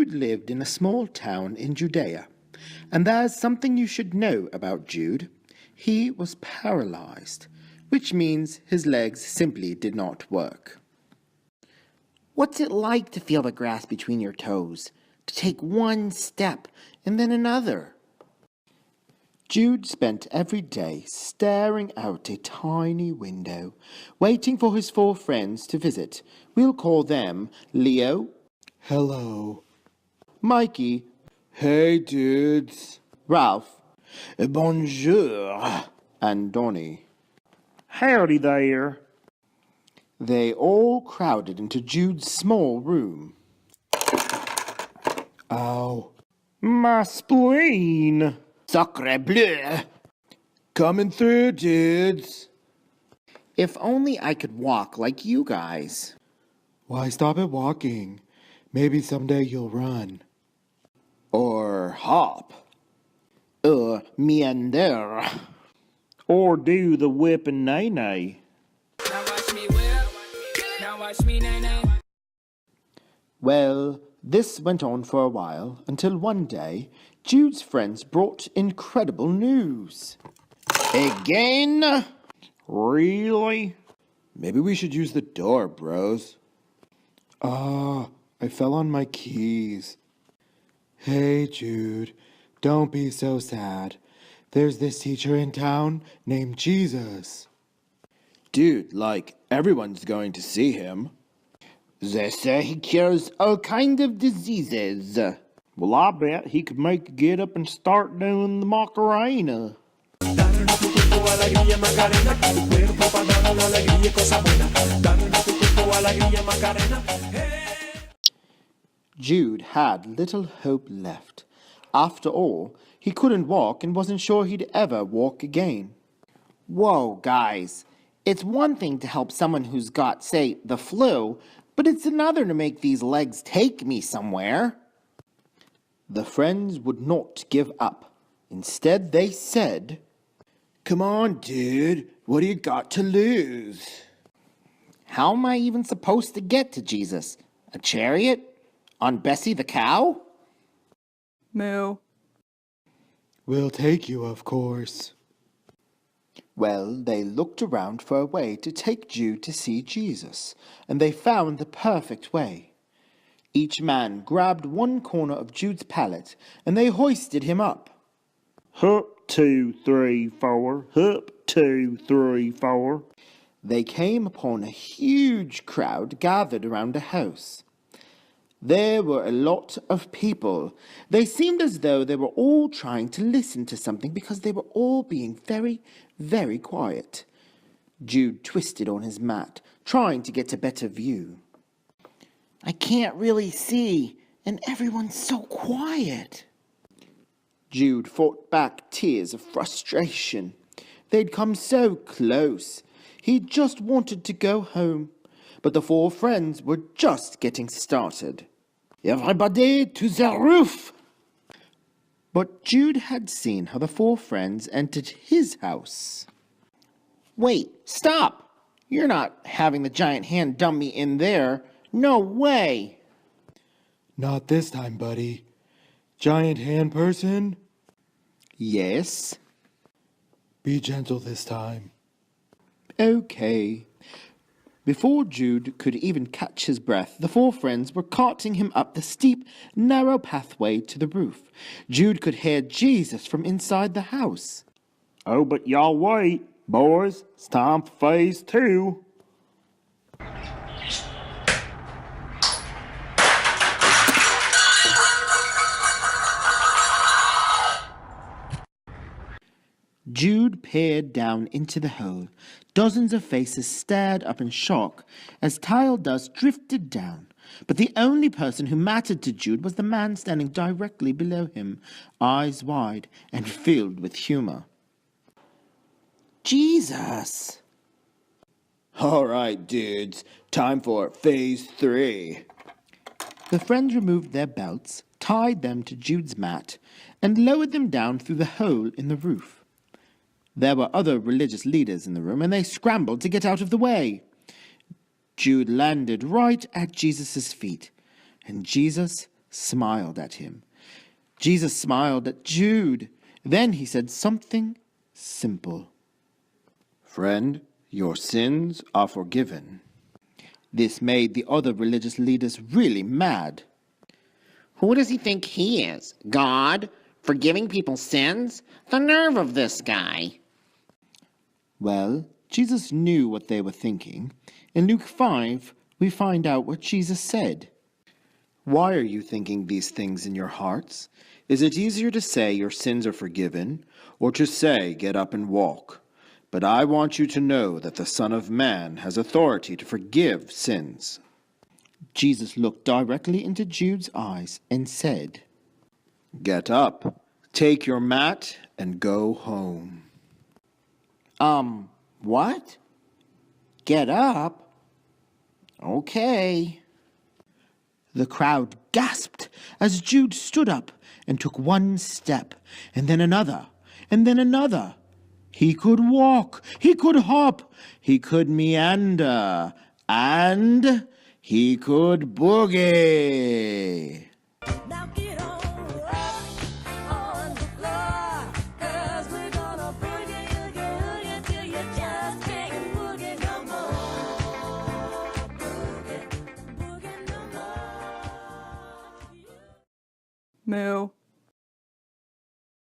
Jude lived in a small town in Judea, and there's something you should know about Jude. He was paralyzed, which means his legs simply did not work. What's it like to feel the grass between your toes? To take one step and then another? Jude spent every day staring out a tiny window, waiting for his 4 friends to visit. We'll call them Leo. Hello. Mikey. Hey, dudes. Ralph. Bonjour. And Donnie. Howdy there. They all crowded into Jude's small room. Ow. My spleen. Sacre bleu! Coming through, dudes. If only I could walk like you guys. Why stop at walking? Maybe someday you'll run. Or hop. Meander. Or do the whip and nay-nay. Now watch me whip. Now watch me nay-nay. Well, this went on for a while, until one day, Jude's friends brought incredible news. Again? Really? Maybe we should use the door, bros. I fell on my keys. Hey, Jude, don't be so sad. There's this teacher in town named Jesus. Dude, like, everyone's going to see him. They say he cures all kind of diseases. Well, I bet he could make you get up and start doing the Macarena. Jude had little hope left. After all, he couldn't walk and wasn't sure he'd ever walk again. Whoa, guys. It's one thing to help someone who's got, say, the flu, but it's another to make these legs take me somewhere. The friends would not give up. Instead, they said, Come on, dude. What do you got to lose? How am I even supposed to get to Jesus? A chariot? On Bessie the cow? Moo. We'll take you, of course. Well, they looked around for a way to take Jude to see Jesus, and they found the perfect way. Each man grabbed one corner of Jude's pallet, and they hoisted him up. Hup, 2, 3, 4. Hup, 2, 3, 4. They came upon a huge crowd gathered around a house. There were a lot of people. They seemed as though they were all trying to listen to something because they were all being very, very quiet. Jude twisted on his mat, trying to get a better view. I can't really see, and everyone's so quiet. Jude fought back tears of frustration. They'd come so close. He just wanted to go home. But the 4 friends were just getting started. Everybody to the roof! But Jude had seen how the 4 friends entered his house. Wait, stop! You're not having the giant hand dump me in there. No way! Not this time, buddy. Giant hand person? Yes? Be gentle this time. Okay. Before Jude could even catch his breath, the 4 friends were carting him up the steep, narrow pathway to the roof. Jude could hear Jesus from inside the house. Oh, but y'all wait, boys. It's time for phase 2. Jude peered down into the hole. Dozens of faces stared up in shock as tile dust drifted down. But the only person who mattered to Jude was the man standing directly below him, eyes wide and filled with humor. Jesus! All right, dudes. Time for phase 3. The friends removed their belts, tied them to Jude's mat, and lowered them down through the hole in the roof. There were other religious leaders in the room, and they scrambled to get out of the way. Jude landed right at Jesus' feet, and Jesus smiled at him. Jesus smiled at Jude. Then he said something simple. Friend, your sins are forgiven. This made the other religious leaders really mad. Who does he think he is? God? Forgiving people's sins? The nerve of this guy. Well, Jesus knew what they were thinking. In Luke 5, we find out what Jesus said. Why are you thinking these things in your hearts? Is it easier to say your sins are forgiven, or to say, get up and walk? But I want you to know that the Son of Man has authority to forgive sins. Jesus looked directly into Jude's eyes and said, Get up, take your mat, and go home. What? Get up? Okay. The crowd gasped as Jude stood up and took one step, and then another, and then another. He could walk, he could hop, he could meander, and he could boogie. Now get on the floor, 'cause we're gonna boogie, oogie, till you just can't boogie no more. Boogie no more. Moo.